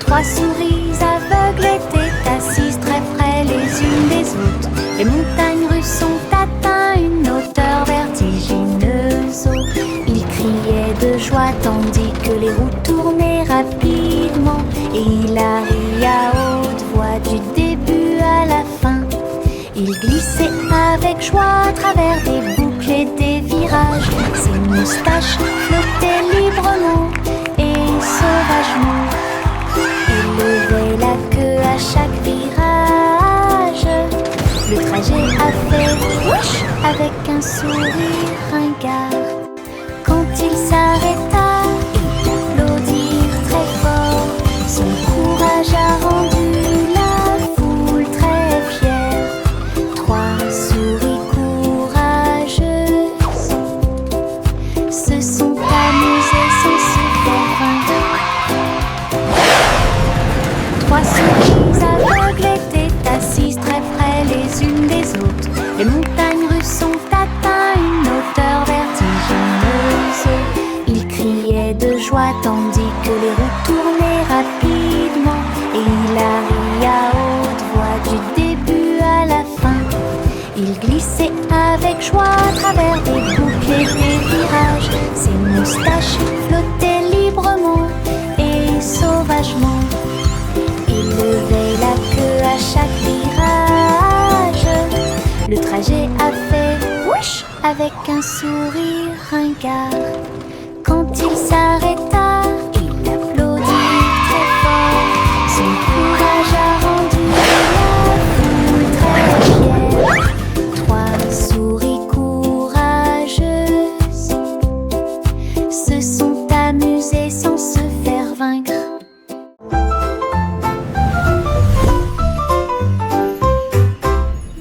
Trois souris aveugles étaient assises très près les unes des autres. Les montagnes russes ont atteint une hauteur vertigineuse. Ils criaient de joie tandis que les roues tournaient rapidement. Et Hilary à haute voix du début à la fin. Il glissait avec joie à travers des boucles et des virages. Ses moustaches flottaient librement et sauvagement. Il levait la queue à chaque virage. Le trajet a fait whoosh avec un sourire ringard. Quand il s'arrêta, il applaudit très fort. Son courage a rendu la foule très fière. Trois souris courageuses se sont amusées sans se faire vaincre. Trois souris aveugles étaient assises très près les unes des autres. Les montagnes russes ont atteint une hauteur vertigineuse. Ils criaient de joie tandis que les roues tournaient rapidement. Et Hilary à haute voix du début à la fin. Il glissait avec joie à travers des boucles et des virages. Ses moustaches flottaient librement et sauvagement. Il levait la queue à chaque virage. Le trajet a fait whoosh avec un sourire ringard. Quand il s'arrêta, il applaudit très fort. Son courage a rendu la foule très fière. Trois souris courageuses se sont amusées sans se faire vaincre.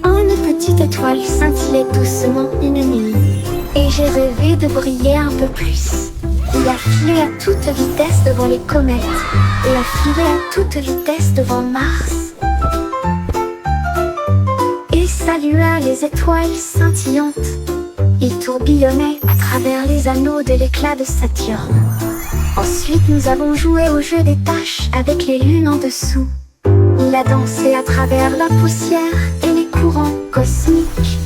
Une petite étoile scintillait doucement une nuit, et j'ai rêvé de briller un peu plus. Il a filé à toute vitesse devant les comètes, et a filé à toute vitesse devant Mars. Et salua les étoiles scintillantes. Il tourbillonnait à travers les anneaux de l'éclat de Saturne. Ensuite nous avons joué au jeu des taches avec les lunes en dessous. Il a dansé à travers la poussière et les courants cosmiques,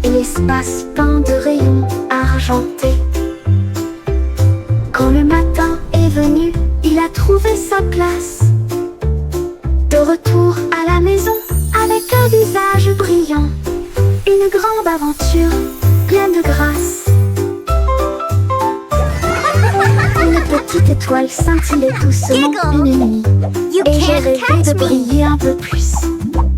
et l'espace peint de rayons argentés. Quand le matin est venu, il a trouvé sa place. De retour à la maison, avec un visage brillant. Une grande aventure, pleine de grâce. Une petite étoile scintillait doucement une nuit, et j'ai rêvé de briller un peu plus.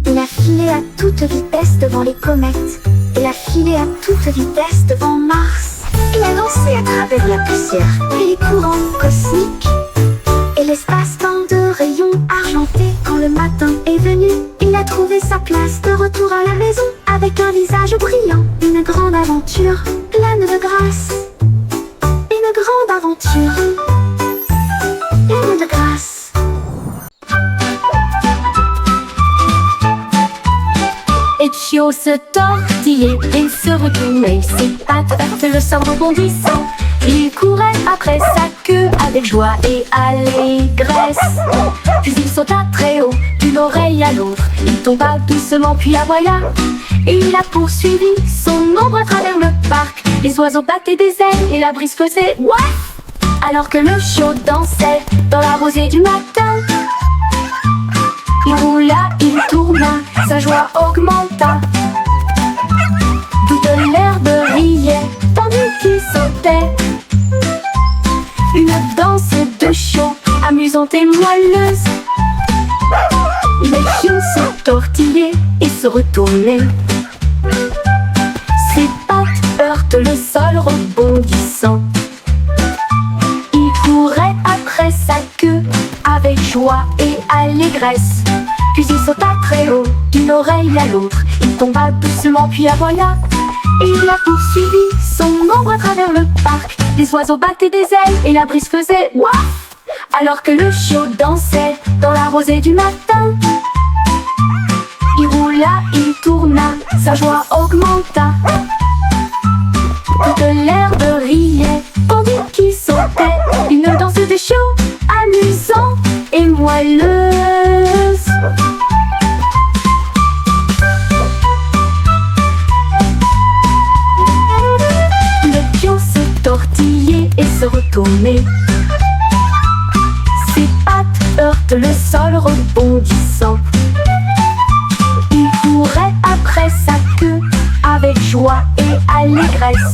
Il a filé à toute vitesse devant les comètes, et a filé à toute vitesse devant Mars. Il a lancé à travers la poussière et les courants cosmiques, et l'espace-temps de rayons argentés. Quand le matin est venu, il a trouvé sa place. De retour à la maison, avec un visage brillant. Une grande aventure, pleine de grâce. Une grande aventure, pleine de grâce. Etchio se tortillait et se retournait, ses pattes heurtaient le sol rebondissant. Il courait après sa queue avec joie et allégresse. Puis il sauta très haut, d'une oreille à l'autre. Il tomba doucement puis aboya. Et il a poursuivi son ombre à travers le parc. Les oiseaux battaient des ailes et la brise faisait ouaf. Alors que le chiot dansait dans la rosée du matin. Il roula, il tourna, sa joie augmenta. Toute l'herbe riait, tandis qu'il sautait. Une danse de chiot, amusante et moelleuse. Les chiots se tortillaient et se retournaient. Ses pattes heurtent le sol rebondissant. Il courait après sa queue avec joie et allégresse. Puis il sauta très haut, d'une oreille à l'autre. Il tomba doucement puis aboya. Et il a poursuivi son ombre à travers le parc. Les oiseaux battaient des ailes et la brise faisait ouaf. Alors que le chiot dansait dans la rosée du matin. Il roula, il tourna, sa joie augmenta. Toute l'herbe riait, tandis qu'il sautait. Une danse de chiot, amusant et moelleuse. Le pion se tortillait et se retournait. Ses pattes heurtent le sol rebondissant. Il courait après sa queue avec joie et allégresse.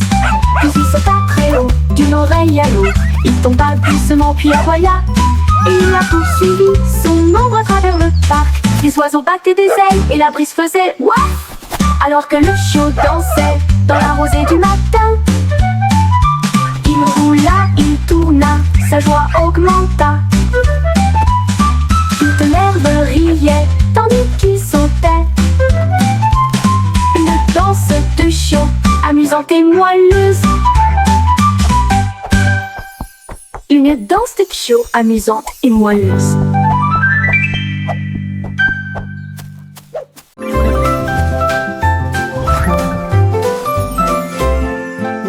Puis il sauta très haut d'une oreille à l'autre. Il tomba doucement puis aboya. Et il a poursuivi son ombre à travers le parc. Les oiseaux battaient des ailes et la brise faisait ouaf. Alors que le chiot dansait dans la rosée du matin. Il roula, il tourna, sa joie augmenta. Toute l'herbe riait tandis qu'il sautait. Une danse de chiot amusante et moelleuse. Une danse de chiot amusante et moelleuse.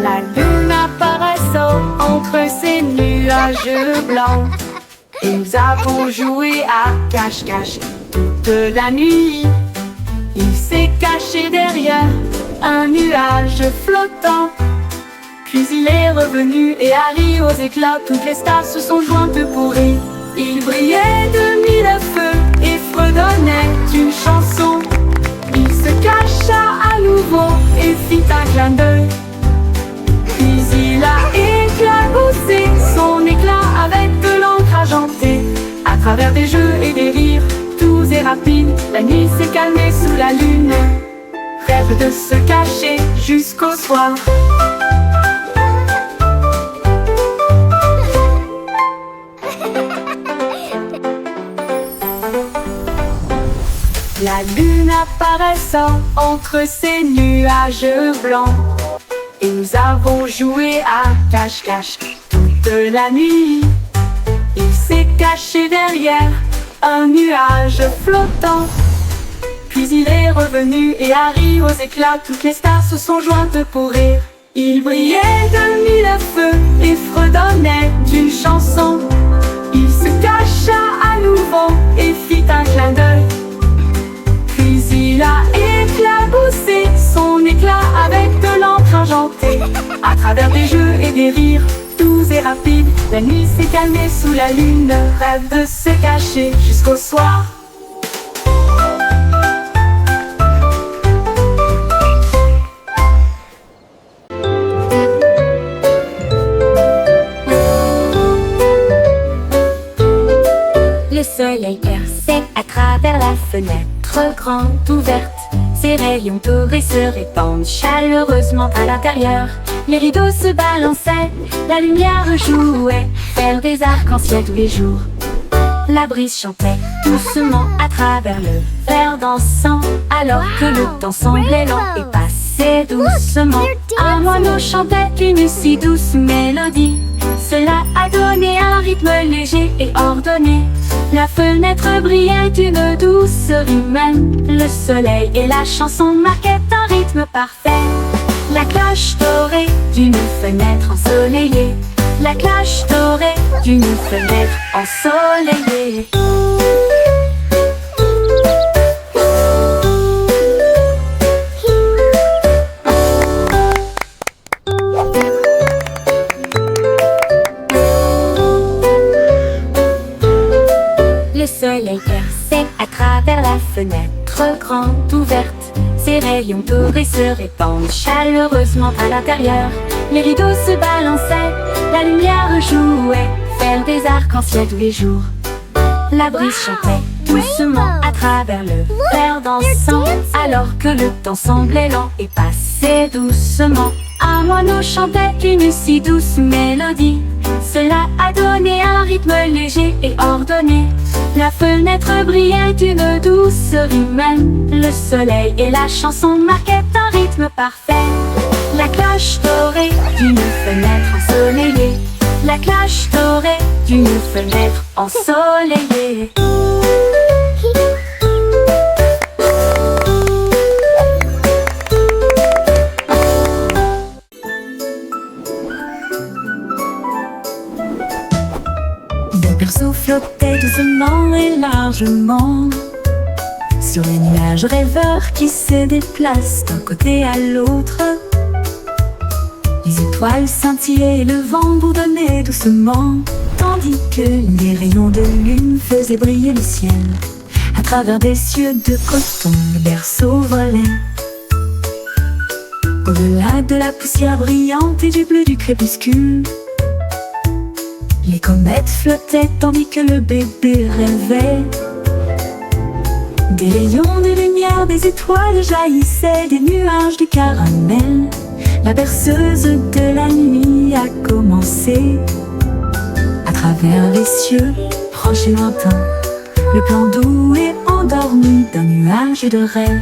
La lune apparaissant entre ces nuages blancs. Et nous avons joué à cache-cache toute la nuit. Il s'est caché derrière un nuage flottant. Puis il est revenu et a ri aux éclats. Toutes les stars se sont jointes pour rire. Il brillait de mille feux et fredonnait une chanson. Il se cacha à nouveau et fit un clin d'œil. Puis il a éclaboussé son éclat avec de l'encre argentée. À travers des jeux et des rires, doux et rapides, la nuit s'est calmée sous la lune. Rêve de se cacher jusqu'au soir. La lune apparaissant entre ces nuages blancs. Et nous avons joué à cache-cache toute la nuit. Il s'est caché derrière un nuage flottant. Puis il est revenu et a ri aux éclats. Toutes les stars se sont jointes pour rire. Il brillait de mille feux et fredonnait d'une chanson. Il se cacha à nouveau et fit un clin d'œil. Puis il a éclaboussé son éclat avec de l'encre argentée. À travers des jeux et des rires, doux et rapides, la nuit s'est calmée sous la lune. Rêve de se cacher jusqu'au soir. Le soleil perçait à travers la fenêtre grande ouverte. Ses rayons dorés se répandent chaleureusement à l'intérieur. Les rideaux se balançaient, la lumière jouait, faire des arcs-en-ciel tous les jours. La brise chantait doucement à travers le verre dansant, alors que le temps semblait lent et passait doucement. Un moineau chantait une si douce mélodie. Cela a donné un rythme léger et ordonné. La fenêtre brillait d'une douceur humaine. Le soleil et la chanson marquaient un rythme parfait. La cloche dorée d'une fenêtre ensoleillée. La cloche dorée d'une fenêtre ensoleillée. Le soleil perçait à travers la fenêtre grande ouverte. Ses rayons dorés se répandent chaleureusement à l'intérieur. Les rideaux se balançaient, la lumière jouait, faire des arcs-en-ciel tous les jours. La brise chantait doucement à travers le verre dansant, alors que le temps semblait lent et passait doucement. Un moineau chantait une si douce mélodie. Cela a donné un rythme léger et ordonné. La fenêtre brillait d'une douceur humaine. Le soleil et la chanson marquaient un rythme parfait. La cloche dorée d'une fenêtre ensoleillée. La cloche dorée d'une fenêtre ensoleillée. Le berceau flottait doucement long et largement sur les nuages rêveurs qui se déplacent d'un côté à l'autre. Les étoiles scintillaient et le vent bourdonnait doucement, tandis que les rayons de lune faisaient briller le ciel. À travers des cieux de coton, le berceau volait. Au-delà de la poussière brillante et du bleu du crépuscule, les comètes flottaient tandis que le bébé rêvait. Des rayons de lumière, des étoiles jaillissaient, des nuages de caramel. La berceuse de la nuit a commencé. À travers les cieux, proches et lointains, le plan doux et endormi d'un nuage de rêve.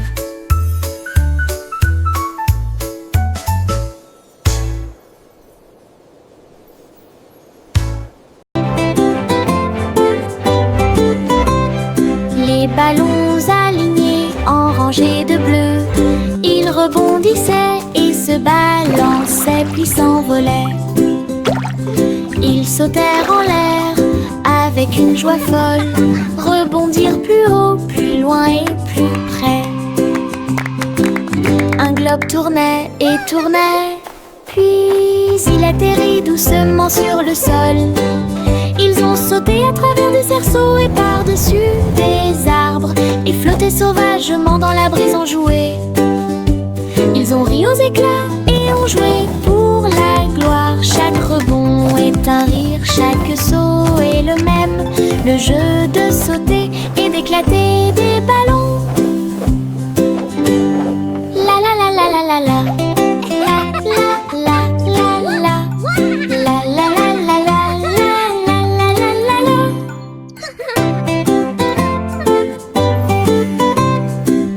Les ballons alignés en rangées de bleu, ils rebondissaient et se balançaient puis s'envolaient. Ils sautèrent en l'air avec une joie folle, rebondirent plus haut, plus loin et plus près. Un globe tournait et tournait, puis il atterrit doucement sur le sol. Ils ont sauté à travers des cerceaux et par-dessus des arbres, et flotté sauvagement dans la brise en jouet. Ils ont ri aux éclats et ont joué pour la gloire. Chaque rebond est un rire, chaque saut est le même. Le jeu de sauter et d'éclater des ballons. La la la la la la la.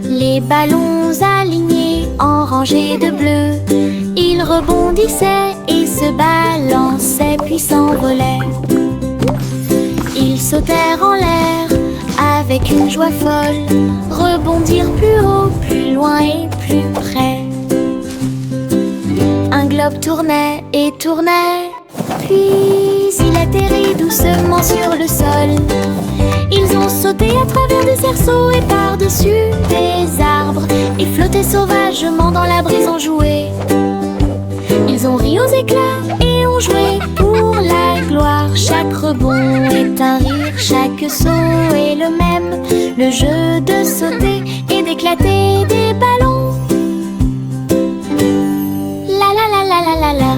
Les ballons alignés en rangées de bleu, ils rebondissaient et se balançaient puis s'envolaient. Ils sautèrent en l'air avec une joie folle, rebondirent plus haut, plus loin et plus près. Un globe tournait et tournait, puis il atterrit doucement sur le sol. Ils ont sauté à travers des cerceaux et par-dessus des arbres, et flotté sauvagement dans la brise en jouet. Ils ont ri aux éclats et ont joué pour la gloire. Chaque rebond est un rire, chaque saut est le même. Le jeu de sauter et d'éclater des ballons. La la la la la la la.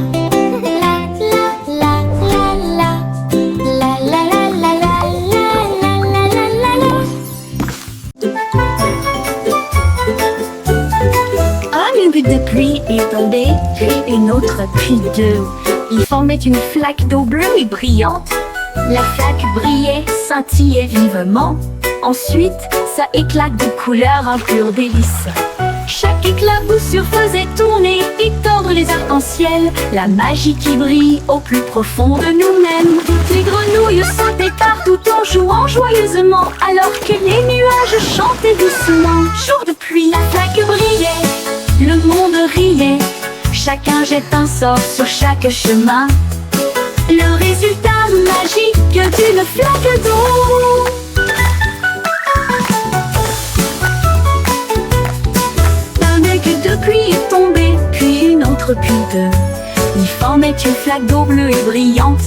Une butte de pluie est tombée, puis une autre, puis deux. Ils formaient une flaque d'eau bleue et brillante. La flaque brillait, scintillait vivement. Ensuite, ça éclate de couleurs, un pur délice. Chaque éclaboussure faisait tourner et tordre les arcs-en-ciel. La magie qui brille au plus profond de nous-mêmes. Toutes les grenouilles sautaient partout en jouant joyeusement, alors que les nuages chantaient doucement. Jour de pluie, la flaque brillait, le monde riait, chacun jette un sort sur chaque chemin. Le résultat magique d'une flaque d'eau. Un bec de pluie est tombé, puis une autre, puis deux. Ils formaient une flaque d'eau bleue et brillante.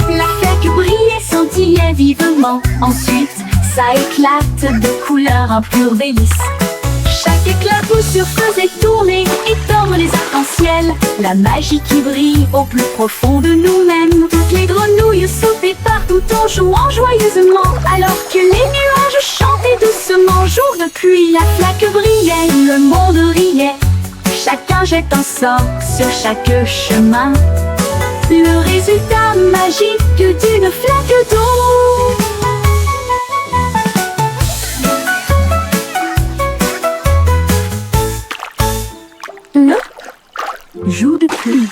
La flaque brillait, scintillait vivement. Ensuite, ça éclate de couleurs, un pur délice. Chaque éclaboussure faisait tourner et tordre les arcs-en-ciel. La magie qui brille au plus profond de nous-mêmes. Toutes les grenouilles sautaient partout en jouant joyeusement, alors que les nuages chantaient doucement. Jour de pluie, la flaque brillait, le monde riait. Chacun jette un sort sur chaque chemin. Le résultat magique d'une flaque d'eau. Jour de pluie.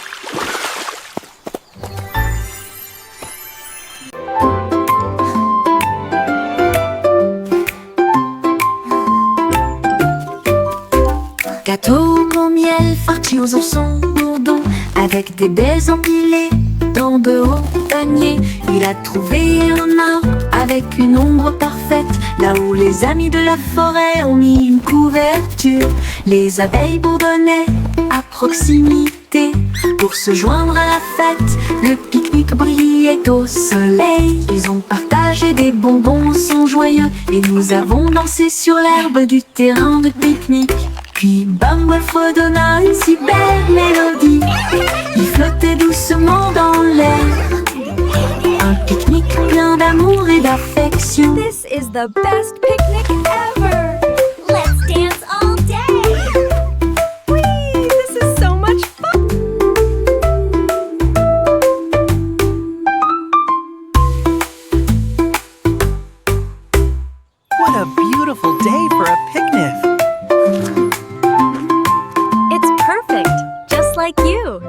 Gâteau au miel, farci aux oursons bourdons, avec des baies empilées dans de hauts paniers. Il a trouvé un arbre avec une ombre parfaite, là où les amis de la forêt ont mis une couverture. Les abeilles bourdonnaient à proximité pour se joindre à la fête. Le pique-nique brillait au soleil. Ils ont partagé des bonbons, sont joyeux, et nous avons dansé sur l'herbe du terrain de pique-nique. Puis Bumble fredonna une si belle mélodie. Il flottait doucement dans l'air. Un pique-nique plein d'amour et d'affection. This is the best picnic ever! Let's dance all day! Whee! This is so much fun! What a beautiful day for a picnic! It's perfect, just like you!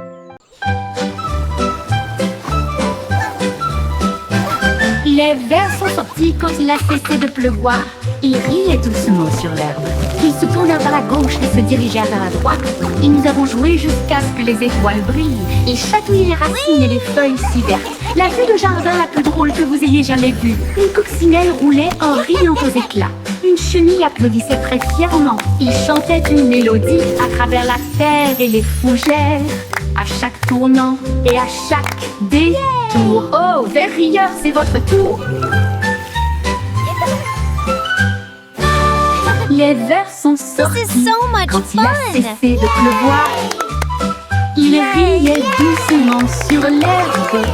Les vers sont sortis quand il a cessé de pleuvoir. Ils riaient doucement sur l'herbe. Ils se tournèrent vers la gauche et se dirigèrent vers la droite. Et nous avons joué jusqu'à ce que les étoiles brillent. Ils chatouillaient les racines et les feuilles si vertes. La vue de jardin la plus drôle que vous ayez jamais vue. Une coccinelle roulait en riant aux éclats. Une chenille applaudissait très fièrement. Ils chantaient une mélodie à travers la terre et les fougères. À chaque tournant et à chaque détour. Oh, vers rieur, c'est votre tour. Les vers sont sortis This is so much quand il a fun. cessé de pleuvoir. Ils riaient doucement sur l'herbe.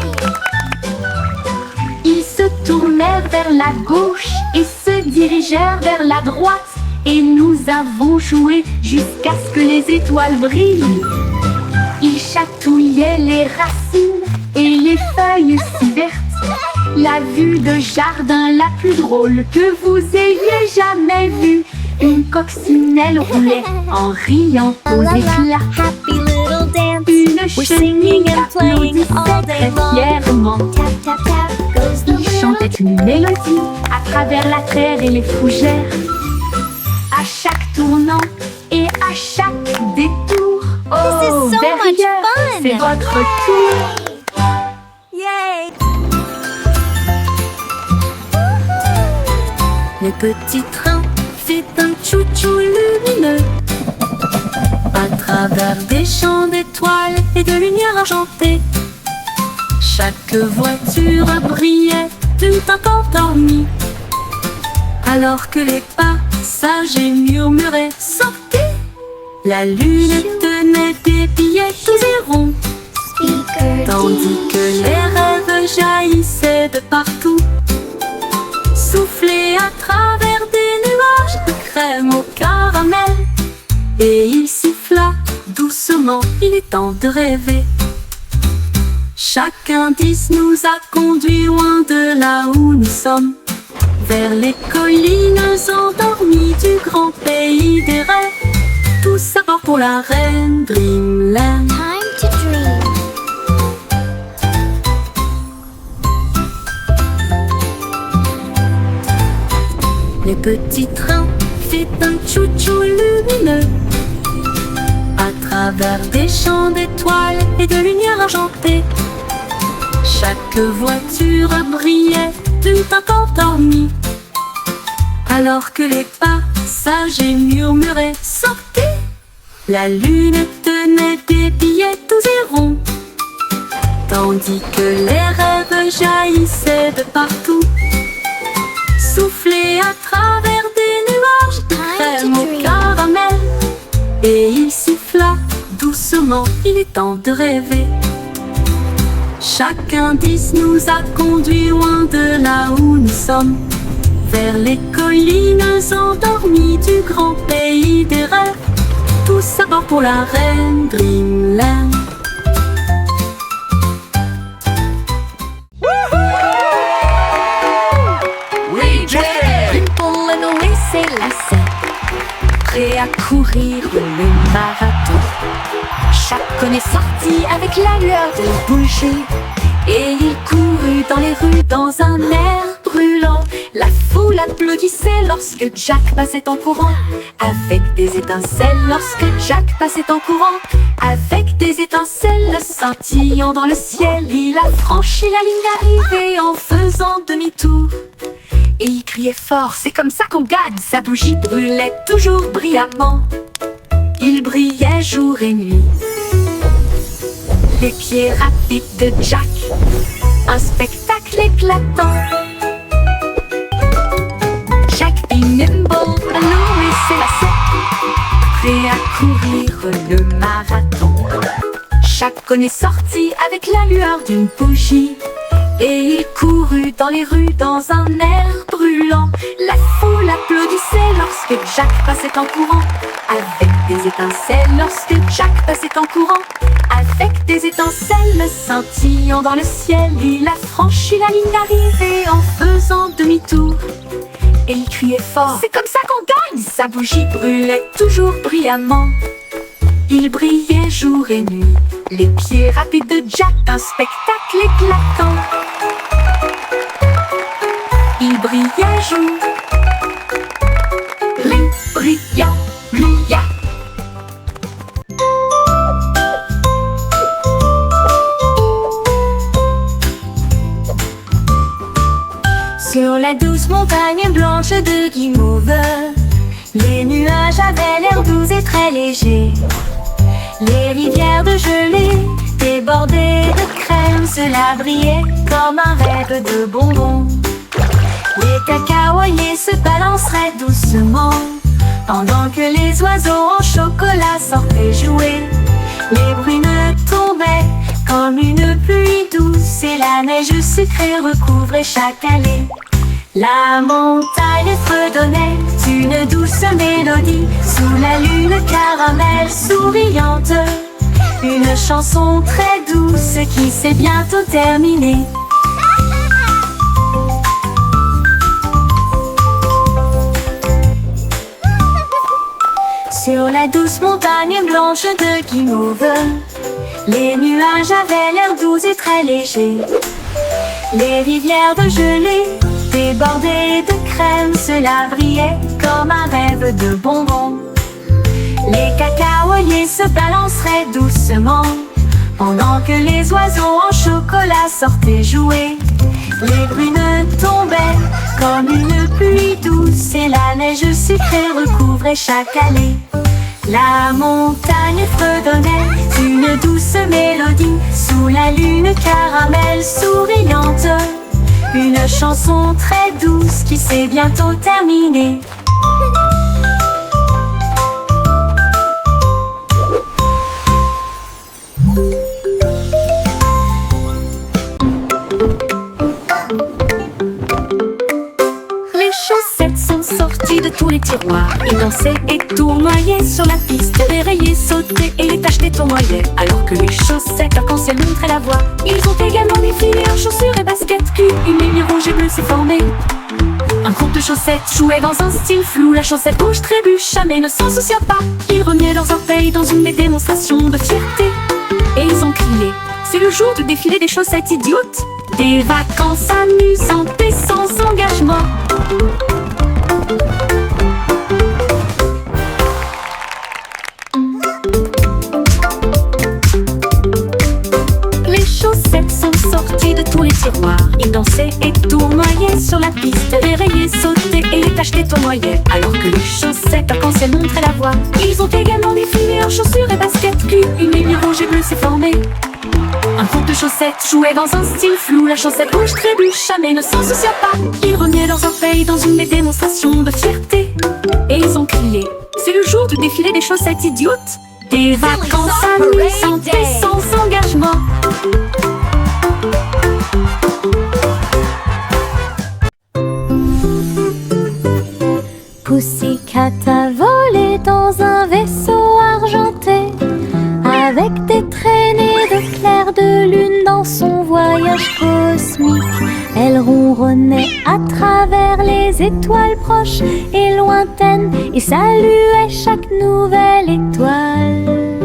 Ils se tournèrent vers la gauche et se dirigèrent vers la droite. Et nous avons joué jusqu'à ce que les étoiles brillent. Ils chatouillaient les racines et les feuilles si vertes. La vue de jardin la plus drôle que vous ayez jamais vue. Une coccinelle roulait en riant aux éclats. Happy little dance! Une We're chenille singing and playing all applaudissait day très long. fièrement. Tap, tap, tap goes the Il little chantait une mélodie à travers la terre et les fougères. À chaque tournant et à chaque détour. Oh, This is so much derrière, fun. c'est votre tour. Yay! Le petit train fait un chou-chou lumineux à travers des champs d'étoiles et de lumière argentée. Chaque voiture brillait d'une teinte endormie, alors que les passagers murmuraient « Sortez !» La lune tenait des billets tous et ronds, Speaker tandis que les rêves jaillissaient de partout, soufflés à travers des nuages de crème au caramel. Et il siffla doucement, il est temps de rêver. Chaque indice nous a conduits loin de là où nous sommes, vers les collines endormies du grand pays des rêves. Tous à bord pour la reine Dreamland. Time to dream. Le petit train fait un chou-chou lumineux à travers des champs d'étoiles et de lumière argentée. Chaque voiture brillait d'une teinte endormie, alors que les passagers murmuraient « Sortez !» La lune tenait des billets tous et ronds, tandis que les rêves jaillissaient de partout, soufflés à travers des nuages de crème au caramel. Et il siffla doucement, il est temps de rêver. Chaque indice nous a conduits loin de là où nous sommes, vers les collines endormies du grand pays des rêves. Tous à bord pour la reine Dreamland. Dimple and Louis s'élassaient, prêts à courir le marathon. Chacun est sorti avec la lueur de bougie, et il courut dans les rues dans un air bruyant. brûlant. La foule applaudissait lorsque Jack passait en courant. Avec des étincelles lorsque Jack passait en courant. Avec des étincelles scintillant dans le ciel, il a franchi la ligne d'arrivée en faisant demi-tour. Et il criait fort, c'est comme ça qu'on gagne. Sa bougie brûlait toujours brillamment. Il brillait jour et nuit. Les pieds rapides de Jack, un spectacle éclatant. Jack Nimble, Baloo et Sébastien, prêt à courir le marathon. Jack est sorti avec la lueur d'une bougie, et il courut dans les rues dans un air brûlant. La foule applaudissait lorsque Jack passait en courant. Avec des étincelles lorsque Jack passait en courant. Avec des étincelles scintillant dans le ciel, il a franchi la ligne d'arrivée en faisant demi-tour. Et il criait fort, c'est comme ça qu'on gagne. Sa bougie brûlait toujours brillamment. Il brillait jour et nuit. Les pieds rapides de Jack, un spectacle éclatant. Il brillait jour et brillant, brillant. Sur la douce montagne blanche de Game-Over, les nuages avaient l'air doux et très légers. Les rivières de gelée débordées de crème, cela brillait comme un rêve de bonbons. Les cacaoyers se balanceraient doucement pendant que les oiseaux en chocolat sortaient jouer. Les brunes tombaient comme une pluie douce et la neige sucrée recouvrait chaque allée. La montagne fredonnait une douce mélodie sous la lune caramel souriante. Une chanson très douce qui s'est bientôt terminée. Sur la douce montagne blanche de Game-Over, les nuages avaient l'air doux et très légers. Les rivières de gelée débordées de crème, cela brillait comme un rêve de bonbons. Les cacaoyers se balanceraient doucement pendant que les oiseaux en chocolat sortaient jouer. Les brunes tombaient comme une pluie douce et la neige sucrée recouvrait chaque allée. La montagne fredonnait une douce mélodie sous la lune caramel souriante. Une chanson très douce qui s'est bientôt terminée. Les chaussettes sont sorties de tous les tiroirs. Ils dansaient et tournoyaient sur la piste. Dérayaient, sautaient et les taches tournoyaient. Alors que les chaussettes arc-en-ciel montraient la voie. Ils ont également défilé en chaussures et baskets. Puis une ligne rouge et bleue s'est formée. Un groupe de chaussettes jouait dans un style flou. La chaussette rouge trébucha mais ne s'en soucia pas. Ils remuaient leurs orteils dans une démonstration de fierté. Et ils ont crié, c'est le jour du défilé des chaussettes idiotes. Des vacances amusantes et sans engagement. Les chaussettes sont sorties de tous les tiroirs. Ils dansaient et tournoyaient sur la piste. Dérayaient, sautaient et les taches tournoyaient. Alors que les chaussettes arc-en-ciel montraient la voie. Ils ont également défilé en chaussures et baskets. Puis une ligne rouge et bleue s'est formée. Un groupe de chaussettes jouait dans un style flou. La chaussette rouge trébucha mais ne s'en soucia pas. Ils remuaient leurs orteils dans une démonstration de fierté. Et ils ont crié, c'est le jour du défilé des chaussettes idiotes. Des vacances amusantes et sans engagement. Pussycat a volé dans un vaisseau argenté, avec des traînées de clair de lune dans son voyage cosmique. Elle ronronnait à travers les étoiles proches et lointaines et saluait chaque nouvelle étoile.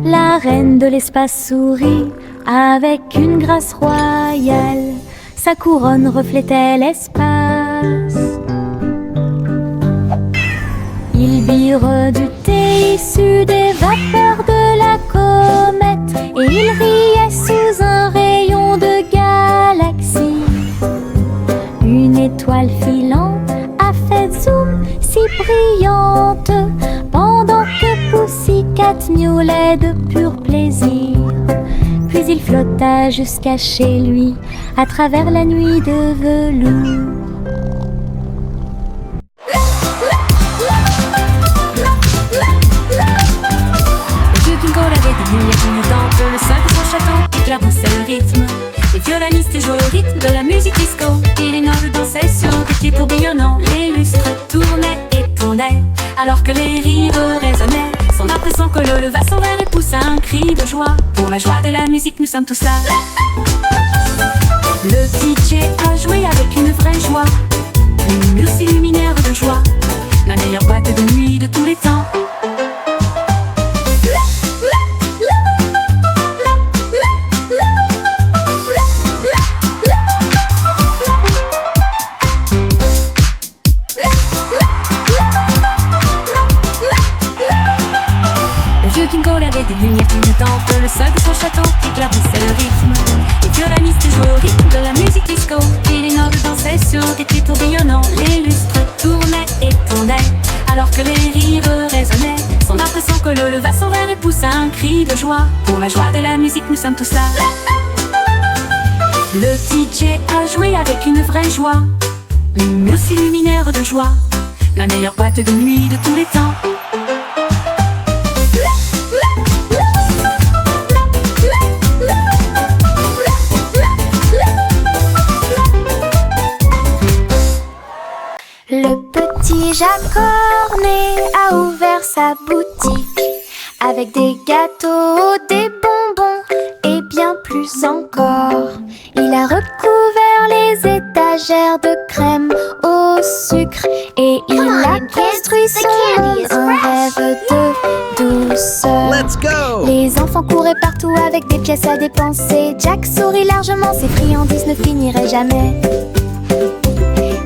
La reine de l'espace sourit avec une grâce royale. sa couronne reflétait l'espace. Il bir du thé issu des vapeurs de la comète, et il riait sous un rayon de galaxie. Une étoile filante a fait zoom si brillante, pendant que Pussycat miaulait de pur plaisir. Puis il flotta jusqu'à chez lui, à travers la nuit de velours. Le sol de son château éclaboussait le rythme. Les violonistes jouaient au rythme de la musique disco, et les nobles dansaient sur des pieds tourbillonnants. Les lustres tournaient et tournaient, alors que les rires résonnaient. Son âme et son colo leva son verre et poussa un cri de joie. Pour la joie de la musique, nous sommes tous là. Le DJ a joué avec une vraie joie, une muse luminaire de joie, la meilleure boîte de nuit de tous les temps. Des lumières clignotantes, le sol de son château éclaboussait le rythme. Les violonistes jouaient au rythme de la musique disco, et les nobles dansaient sur des pieds tourbillonnants. Les lustres tournaient et tournaient, alors que les rires résonnaient. Son âme et son colo leva son verre et poussa un cri de joie. Pour la joie de la musique, nous sommes tous là. Le DJ a joué avec une vraie joie, une muse luminaire de joie, la meilleure boîte de nuit de tous les temps. Le petit Jacques Cornet a ouvert sa boutique avec des gâteaux, des bonbons et bien plus encore. Il a recouvert les étagères de crème au sucre et il a construit son monde, un rêve de douceur. Let's go! Les enfants couraient partout avec des pièces à dépenser. Jack sourit largement, ses friandises ne finiraient jamais.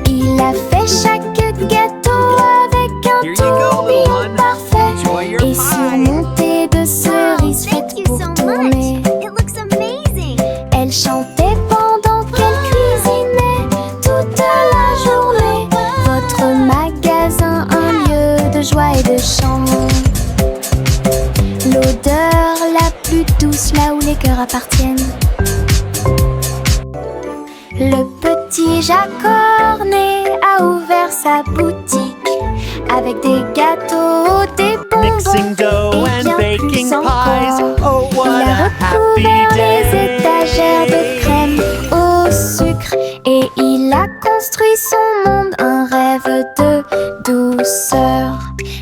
Il a fait chaque gâteau avec un tourbillon parfait et surmonté de cerises faites pour tourner. Elle chantait pendant qu'elle cuisinait toute la journée. Votre magasin, un lieu de joie et de chant. L'odeur la plus douce là où les cœurs appartiennent. Le petit Jacques Cornet a ouvert sa boutique avec des gâteaux, des Mixing dough bonbons et and bien baking plus pies. encore. Oh, what Il a a happy recouvert les day! étagères de crème au sucre et il a construit son monde, un rêve de douceur.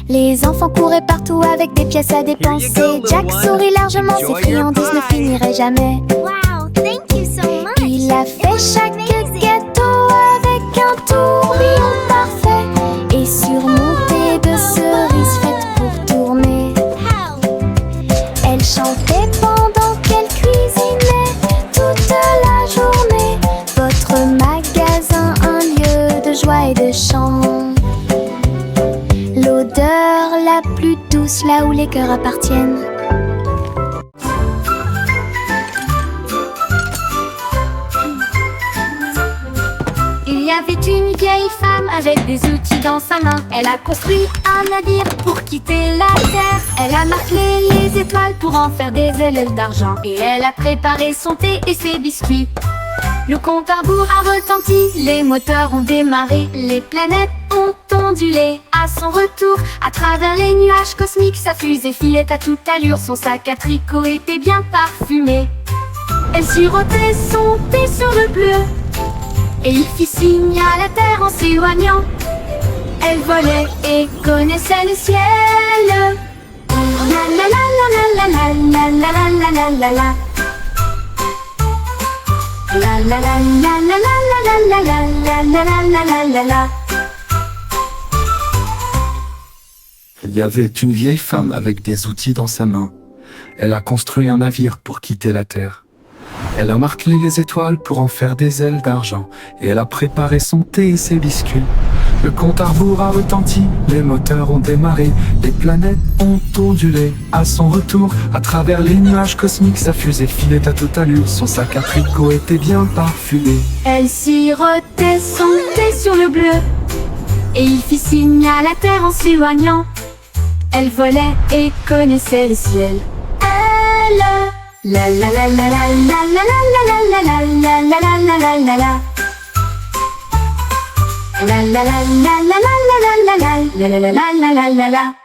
Les enfants couraient partout avec des pièces à dépenser. little Jack one. sourit largement, ses Enjoy your friandises ne pie. finiraient jamais. Wow, thank you so much. Il a fait chaque amazing. gâteau avec un tourbillon parfait et surmonté de cerises faites pour tourner. How? Elle chantait pendant qu'elle cuisinait toute la journée. Votre magasin, un lieu de joie et de chant. L'odeur la plus douce là où les cœurs appartiennent. Il y avait une vieille femme avec des outils dans sa main. Elle a construit un navire pour quitter la terre. Elle a marqué les étoiles pour en faire des ailes d'argent. Et elle a préparé son thé et ses biscuits. Le compte à rebours a retenti, les moteurs ont démarré. Les planètes ont ondulé à son retour. À travers les nuages cosmiques, sa fusée filait à toute allure. Son sac à tricot était bien parfumé. Elle sirotait son thé sur le bleu et il fit signe à la terre en s'éloignant. Elle volait et connaissait le ciel. La la la la la la la la la la la la. La la la la la la la la la la la la la la. Il y avait une vieille femme avec des outils dans sa main. Elle a construit un navire pour quitter la terre. Elle a martelé les étoiles pour en faire des ailes d'argent, et elle a préparé son thé et ses biscuits. Le compte à rebours a retenti, les moteurs ont démarré, les planètes ont ondulé. À son retour, à travers les nuages cosmiques, sa fusée filait à toute allure, son sac à tricot était bien parfumé. Elle sirotait son thé sur le bleu, et il fit signe à la terre en s'éloignant. Elle volait et connaissait le ciel. Elle, la la la la la la la la la la la la la la la la la. La la la la la la la la la la la la la la la la la.